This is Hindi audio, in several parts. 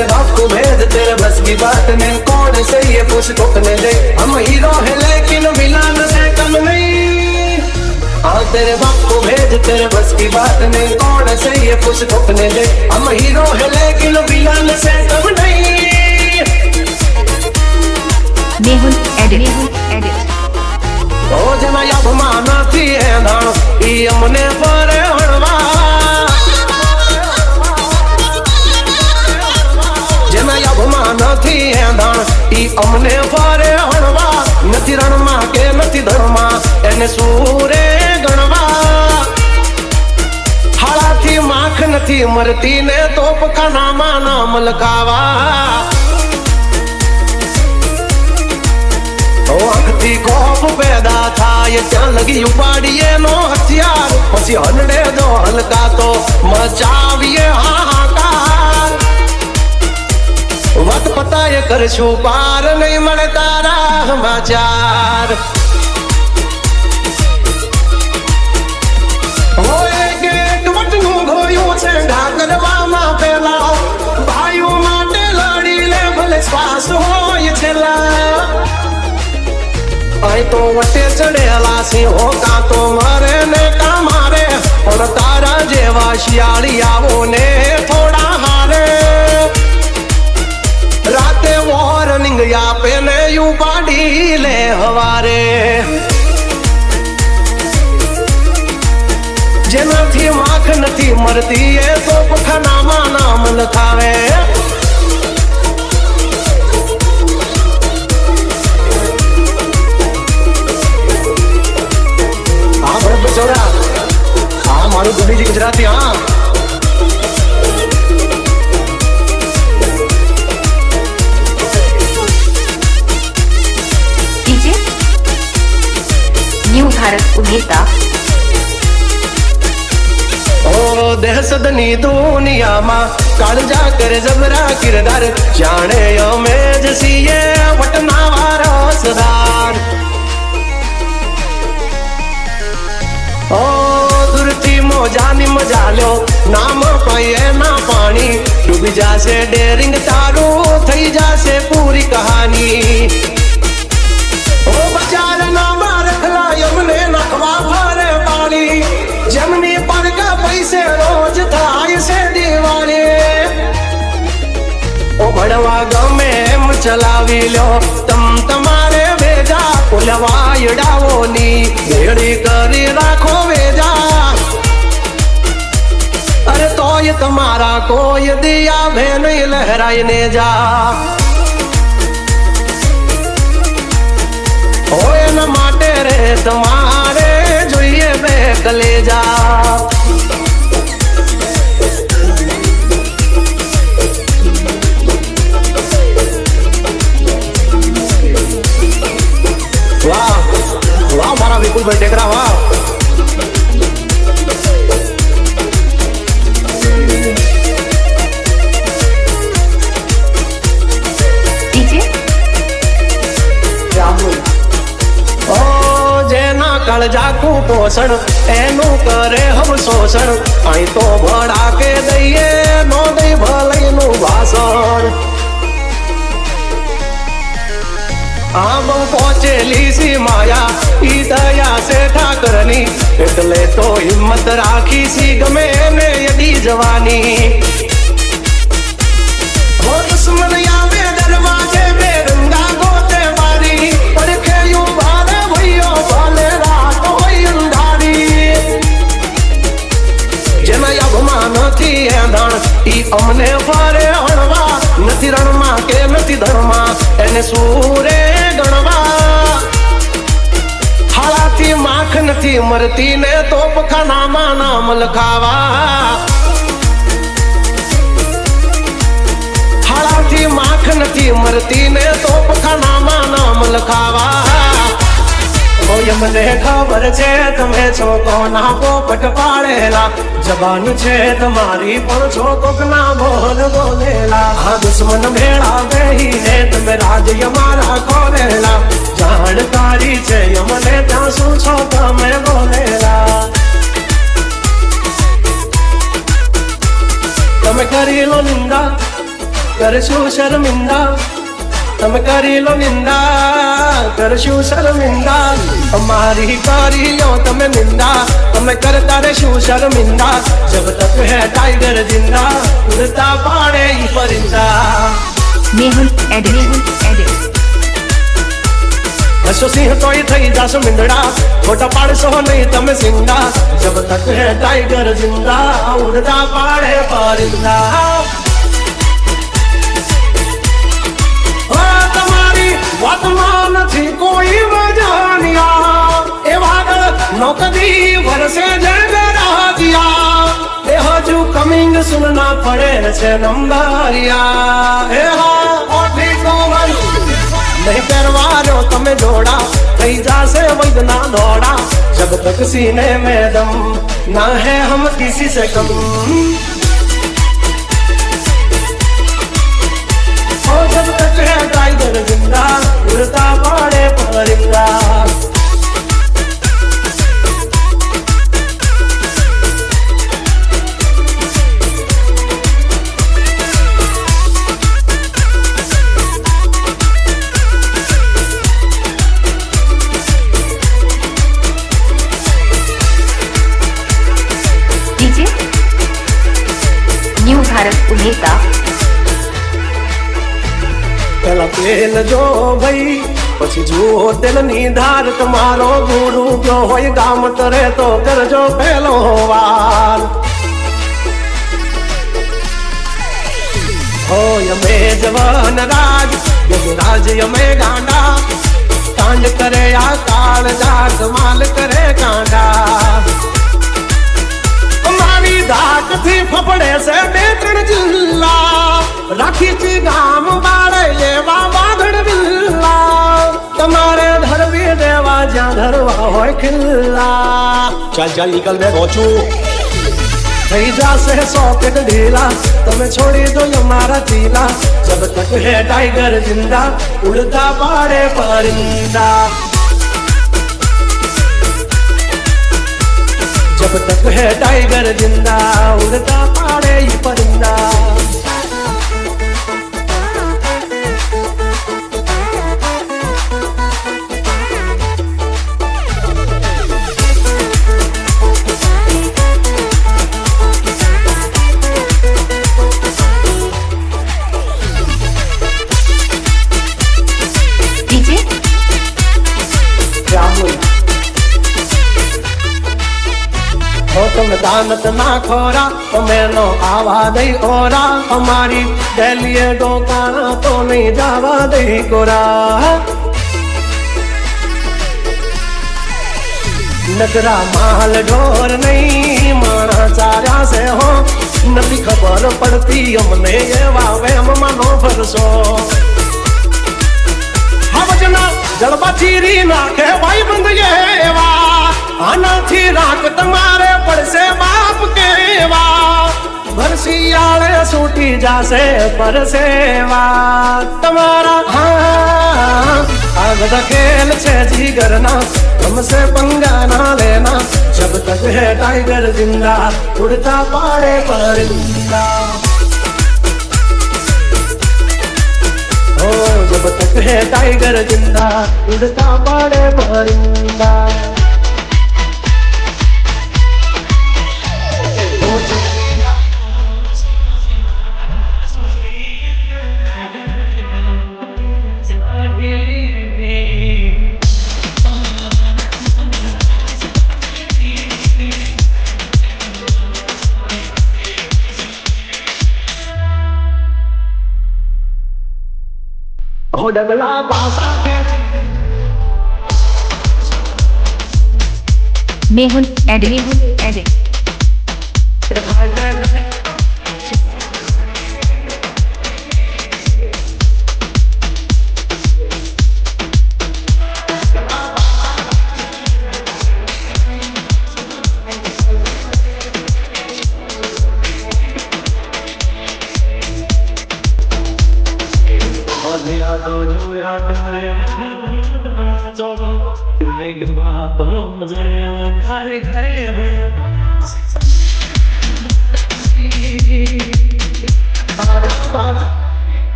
तेरे बाप को भेज तेरे बस की बात नहीं, कौन से ये पूछ ठोकने दे। हम हीरो है लेकिन विलन से कम नहीं। हाँ तेरे बाप को भेज तेरे बस की बात नहीं, कौन से ये पूछ ठोकने दे। हम हीरो है लेकिन विलन से कम नहीं। मेहुल एडिट ओ जना अभिमान थी एंधाण ई अमने पर हणवा। जना अभिमान थी एंधाण ई अमने पर हणवा। नथी रणमा के नथी धर्मा एने सूरे गणवा। हाड़ा थी माख नथी मरती ने तोप खाना मा नाम लखावा। आंखती खौफ पैदा थाय ત્યાં લગી ઉપાડીએ નો હથિયાર। પછી હનડે જો હલકા તો મચાવીએ હાહાકાર। વાત પતાએ કરશું પાર નહીં મળે તારા સમાચાર। હોય ગેટ વટનું ગોયું છે ઢાકરવામાં પેલા। ભાઈઓ માટે લડી લે ભલે શ્વાસ હોય છેલ્લા। आई तो वटे चढ़ेला सिंहो का तो मरे ने का मारे। और तारा जेवा शियाली आवो ने थोड़ा हारे। राते वार्निंग आपे ने यू पाड़ी ले हवारे। जेना थी माख नथी मरती है तो पखाना मा नाम लखावे। हाँ मारू गुडी जी गुजराती। हाँ डीजे न्यू भारत उभेता। ओ दहशतनी दुनिया मा काळजा करे जबरा किरदार। जाने में जसी ये वटना वारो सदार। ओ दुरती मोजानी मजा लो नाम पाए ना पानी। डूबी जासे डेरिंग तारो थई जासे पूरी कहानी। ओ बचार ना रखला यमने नखवा भरे पानी। जमनी पर का पैसे रोज थाय से दीवानी। ओ भड़वा गमे एम चलावी लो तम तमारे भेजा। पुलवायडावो नी भेड़ी करी राखो वेजा। अरे तो ये तुम्हारा कोई दिया भे नहीं लहराई ने जा। ओए न माटे रे तुम्हारे जोइए बे कलेजा। वाह वाह मारा विपुल भाई टेकरा वाह। डीजे राहुल ओ जेना काळजा को पोषण एनु करे हम शोषण। आई तो भड़ा के दइए नो दई भलई नु भाषण। आम पहुंचेली सी माया ई दया से ठाकरनी। એટલે તો હિંમત રાખી सी ગમે ને यदि जवानी। हो दुश्मन आवे दरवाजे में रंगा गोते वारी। परखे यूं भारे भइयो भले रात होई अंधारी। जेना अभिमान थी एंधाण ई अमने फरे हणवा। नथी रणमा के नथी धर्मा एने सूरे गणवा। हाड़ा थी माख नथी मरती ने तोप खाना मा नाम लखावा। हाड़ा थी माख नथी मरती ने तोप खाना मा नाम लखावा। ओ यमने खबर छे तमे छो कोना पोपट पाड़ेला। जबान छे तुम्हारी पण छो कोकना बोल बोलेला। हाँ दुश्मन भेड़ा बेही ने तमे राज यमारा खोलेला। जानकारी छे यमने त्या शू छो तमे बोलेला। तमे करी लो निंदा કરશું શર્મિંદા તમે કરી લો નિંદા કરશું શર્મિંદા અમારી કરી લો તમે નિંદા તમે કરતા રહેશું શર્મિંદા જબ તક હે ટાઈગર જિંદા ઉડતા પાડે ઈ પરિંદા મેહુલ એડિટ હસો સિંહ તોય થઈ જાશો મીંદડા ખોટા પાડશો નહીં તમે સિંગડા જબ તક હે ટાઈગર જિંદા ઉડતા પાડે પરિંદા તમારી વાતમાં નથી કોઈ વજાનિયા એ વાદળ નો કદી વરસે જગરા દિયા એ હજુ કમિંગ સુનના પડે છે નંબરિયા એ હા ઓઠી કોમલ નહીં પહેરવાનો તમે જોડા થઈ જાશે વૈદના દોડા જબ તક सीने में दम ना है हम किसी से कम ओ जब तक है टाइगर जिंदा उड़ता पड़े परिंदा डीजे न्यू भारत उन्हेता પેલા તેલ જો ભાઈ પછી જુઓ તેલની ધાર તમારો ગુરુ ગયો હોય ગામ તરે તો કરજો પેલો વાર હોય અમે જવાન રાજ યમરાજ અમે ગાંડા કાંડ કરે આ કાળ જાત માલ કરે કાંડા અમારી ધાક થી ફફડે છે બે ત્રણ જિલ્લા રાખી છે ગામ બાળે લેવા વાગડ બિલ્લા તમારે ધરવી દેવા જ્યાં ધરવા હોય ખિલ્લા ચાલ ચાલ નીકળ બે રોચું થઈ જાશે સોકેટ ઢીલા તમે છોડી દો અમારા ચીલા જબ તક હે ટાઈગર જિંદા ઉડતા પાડે પરિંદા जब तक है टाइगर जिंदा उड़ता पाड़े ये परिंदा डीजे राहुल हो तुम दानत ना खोरा તમે નો આવા દઈ ઓરા અમારી ડેલીએ ડોકાણા તો નહીં જવા દઈ કોરા નગરા માલ ઢોર નહીં માણા ચાર્યા છે હો નથી ખબર પડતી અમને એવા વેમ માનો ફરસો હવજના જળબા ચીરી નાખે ભાઈ બંધ એવા આનાથી રાખ તમારે પડશે બાપ કેવા ભરસિયાળે છૂટી જાશે પરસેવા તમારા હા આ બધા ખેલ છે જીગરના हमसे पंगा ना लेना जब तक है टाइगर जिंदा उड़ता पाड़े परिंदा ओ जब तक है टाइगर जिंदा उड़ता पाड़े परिंदा हो डगला पासा के Mehul edit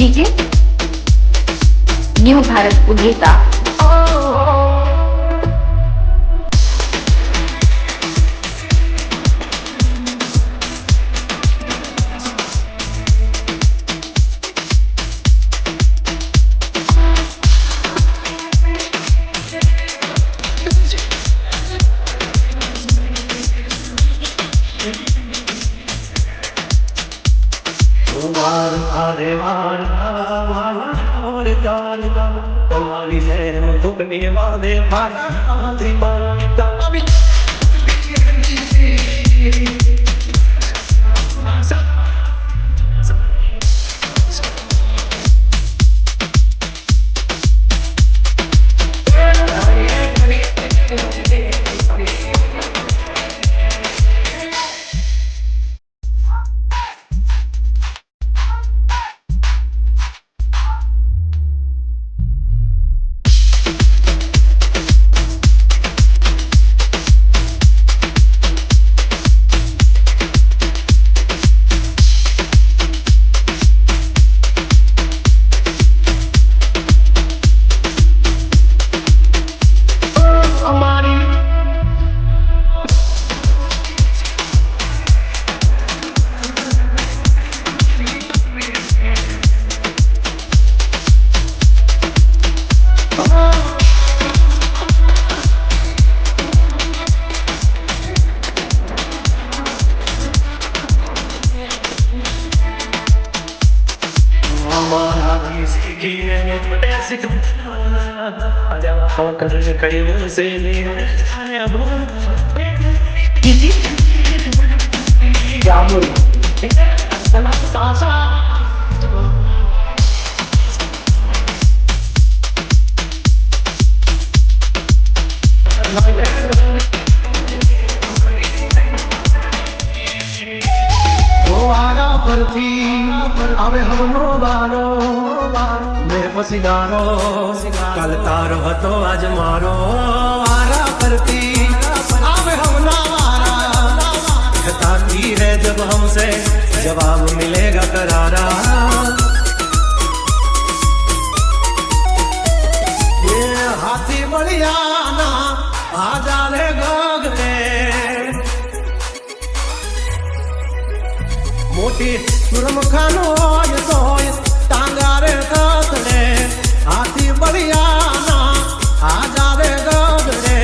DJ new Bharat उन्हेता डीजे આવે હમનો બારો મેં પછી ગારો કાલ તારો હતો આજ મારો વારા કરતી આવે હમના વારા ताकी है जब हमसे जवाब मिलेगा करारा ये हाथी बलियाना आ जाले गगने मोटी सुरमखानो सोय टांगारे ततड़े हाथी बलियाना आ जाले गगने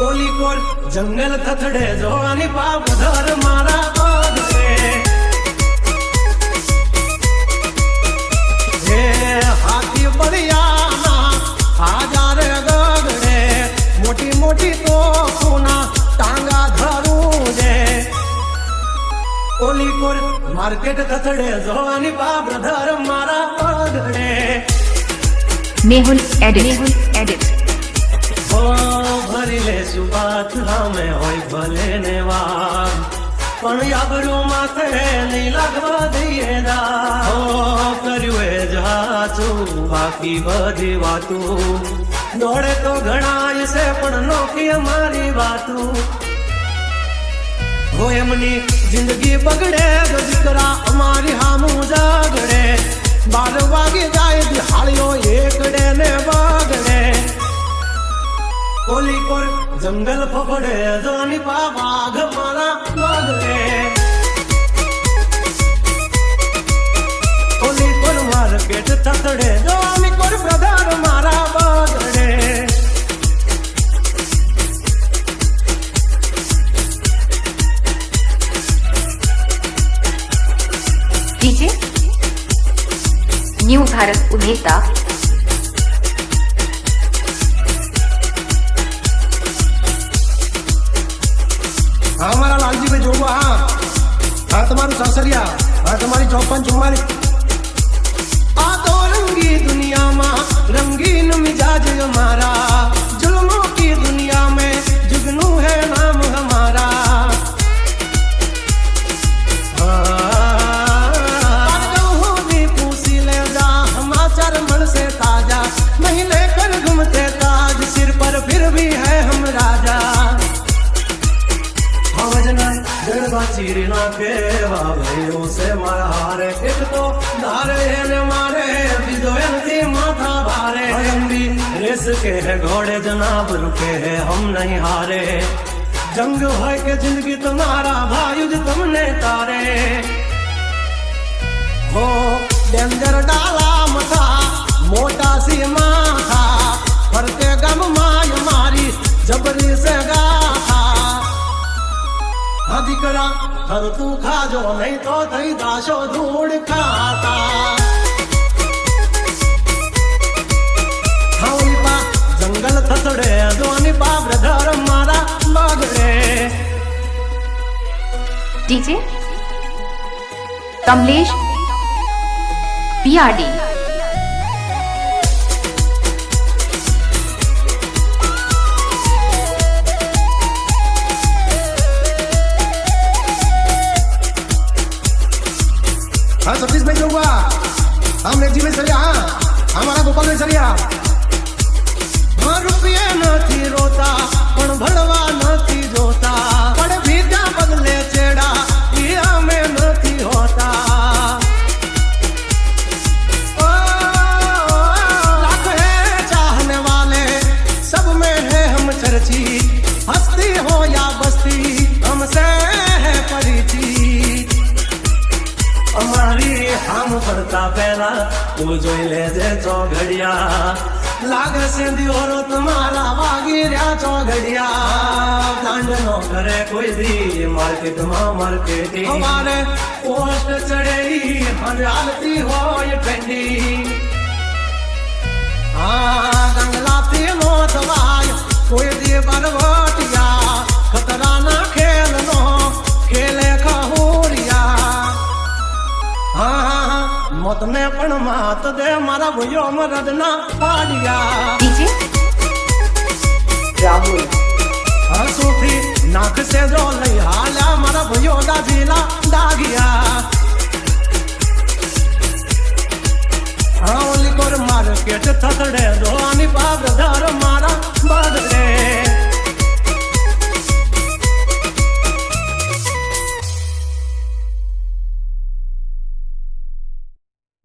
कोली कोल जंगल थथड़े जोनी पाप धर मारा पगड़े हे हाथी बलियाना आ जारे गगड़े मोटी मोटी तो सोना टांगा धरू जे कोली कोल मार्केट थथड़े जोनी पाप धर मारा पगड़े मेहुल एडिट भरी ले सुबात रामे होय भले ने वार पण याबरू माथे नहीं लागवा दिए दा हो कर्युए जाचू बाकी बधी वातू दौड़े तो घणाय से पण नोकी हमारी बातू हो एमनी जिंदगी बगड़े जो दीकरा हमारी हामू जागड़े 12 वागे जाए दिहाड़ियो एकड़े ने बगड़े कोली कोर जंगल पकड़े जोनी बाघ मारा बगड़े कोली कोर मार्केट थथड़े जोनी कोर प्रधान मारा बगड़े डीजे न्यू भारत उन्हेता हमारा लालजी भाई जोगो हाँ हाँ तुम्हारू सासरिया हाँ तुम्हारी 54-44 आ तो रंगी दुनिया में रंगीन मिजाज हमारा जुल्मों की दुनिया में जुगनू है नाम हमारा पूसी ले जा हमाचार मन से ताजा नहीं लेकर घूमते ताज सिर पर फिर भी है हम राजा भजन जड़वा चीरी ना के भाइयों से मारा हारे एक तो धारे ने मारे विदोयन थी माथा भारे हम भी रेस के है घोड़े जनाब रुके है हम नहीं हारे जंग भाई के जिंदगी तुम्हारा भाई तुमने तारे हो डेंजर डाला मथा मोटा सी माथा फरते गम माय मारी जबरी से गाथा अधिकरा हर तू खाजो नहीं तो थई दाशो धूड़ खाता हाउनी जंगल थसड़े दोनी पा ब्रदर मारा बागड़े डीजे कमलेश PRD हाँ सतीश भाई हुआ हम एक जी में चलिया हाँ हमारा गोपाल में चलिया हाँ रुपये नहीं रोता पण भड़वा नहीं जोता पण भीजा बदले चेड़ा ये हमें नहीं होता लाख है चाहने वाले सब में है हम चर्ची हस्ती हो या बस्ती हमसे है परिचित અમારી આમ કરતા પહેલા તું જોઈ લેજે ચોઘડિયા લાગે છે દિયોરો તમારા વાગી રહ્યા ચોઘડિયા દાંડ નો કરે કોઈ દી માર્કેટમાં માર્કેટિંગ અમારે પોસ્ટ ચડેલી હજારતી હોય પેન્ડી હા ગંગલાથી નો થવાય કોઈ દી બરવટિયા ખતરા ના ખેલ નો ખેલે ખહુરિયા मौत ने पण मात दे मारा भैया मरद ना पाड़िया डीजे राहुल हाँ सूफी नाक से जो लई हाल्या मारा भैया दा जिला दागिया हाँ ओली कोर मार्केट थसड़े दो आनी पा ब्रदर मारा बदले